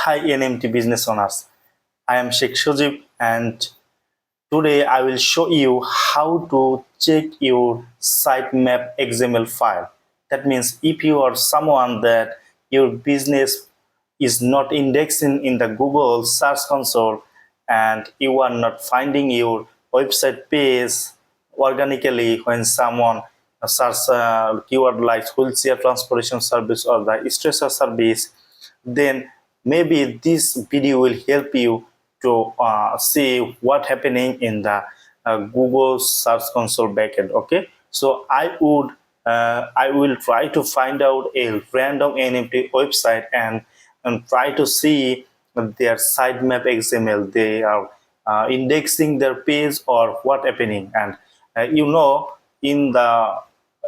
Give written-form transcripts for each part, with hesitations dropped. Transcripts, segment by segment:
Hi NMT business owners, I am Sheikh Shojib and today I will show you how to check your sitemap XML file. That means if you are someone that your business is not indexing in the Google Search Console and you are not finding your website page organically when someone search keyword like wheelchair transportation service or the stretcher service, then maybe this video will help you to see what happening in the Google Search Console backend. Okay, so I will try to find out a random NMT website and try to see their sitemap XML. They are indexing their page or what happening, and in the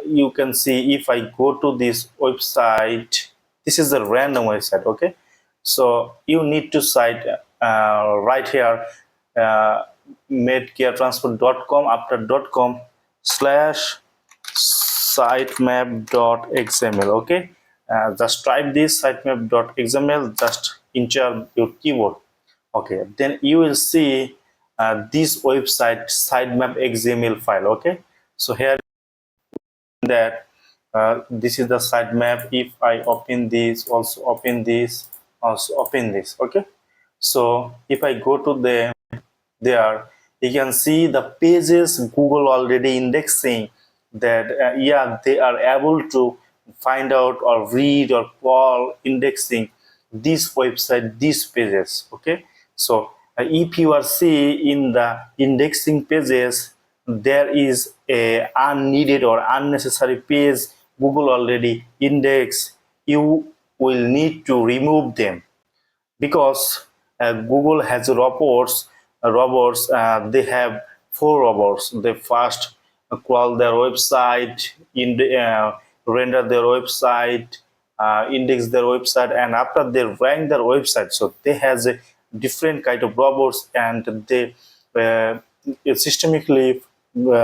you can see if I go to this website, this is a random website. Okay, so you need to cite right here medcaretransport.com, after .com slash sitemap.xml. okay, just type this sitemap.xml, just enter your keyword. Okay, then you will see this website sitemap XML file. Okay, so here that this is the sitemap. If I open this, also open this, also open this. Okay, so if I go to there, you can see the pages Google already indexing, that yeah, they are able to find out or read or call indexing this website, these pages. Okay, so if you are see in the indexing pages there is a unneeded or unnecessary page Google already index, you will need to remove them, because Google has robots. They have four robots. They first crawl their website, render their website, index their website, and after they rank their website. So they has a different kind of robots, and they systemically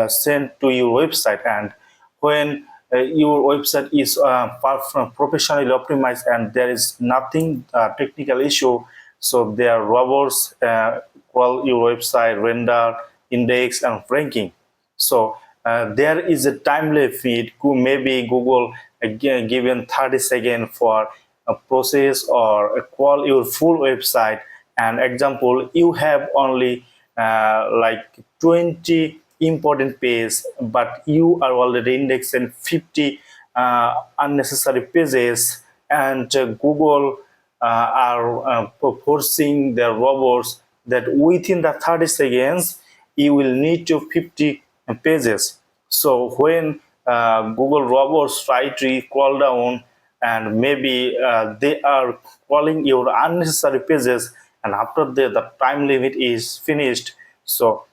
sent to your website. And when your website is far from professionally optimized and there is nothing technical issue, so their robots crawl your website, render, index, and ranking. So there is a time limit. Maybe Google given 30 seconds for a process or crawl your full website. And example, you have only like 20 important pages, but you are already indexing 50 unnecessary pages, and Google are forcing their robots that within the 30 seconds you will need to 50 pages. So when Google robots try to crawl down, and maybe they are crawling your unnecessary pages, and after the time limit is finished, so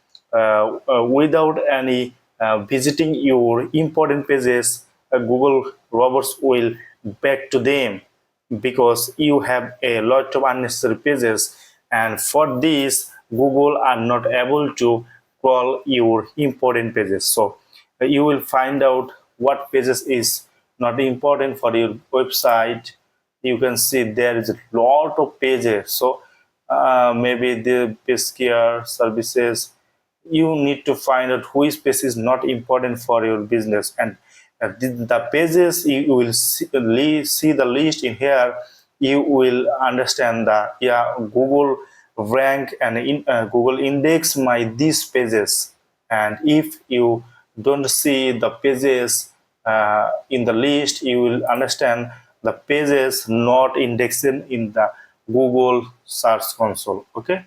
without any visiting your important pages, Google robots will back to them, because you have a lot of unnecessary pages, and for this Google are not able to crawl your important pages. So you will find out what pages is not important for your website. You can see there is a lot of pages. So maybe the page care services, you need to find out which page is not important for your business, and the pages you will see the list in here. You will understand that yeah, Google rank and Google index my these pages. And if you don't see the pages in the list, you will understand the pages not indexing in the Google Search Console. Okay,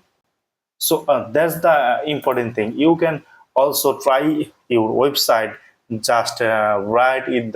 so that's the important thing. You can also try your website, just write it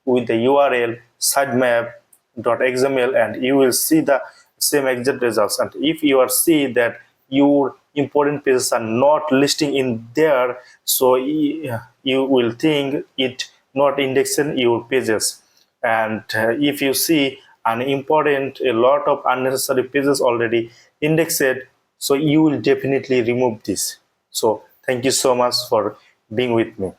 with the URL sitemap.xml, and you will see the same exact results. And if you are see that your important pages are not listing in there, so you will think it not indexing your pages. And if you see an important, a lot of unnecessary pages already indexed, so you will definitely remove this. So thank you so much for being with me.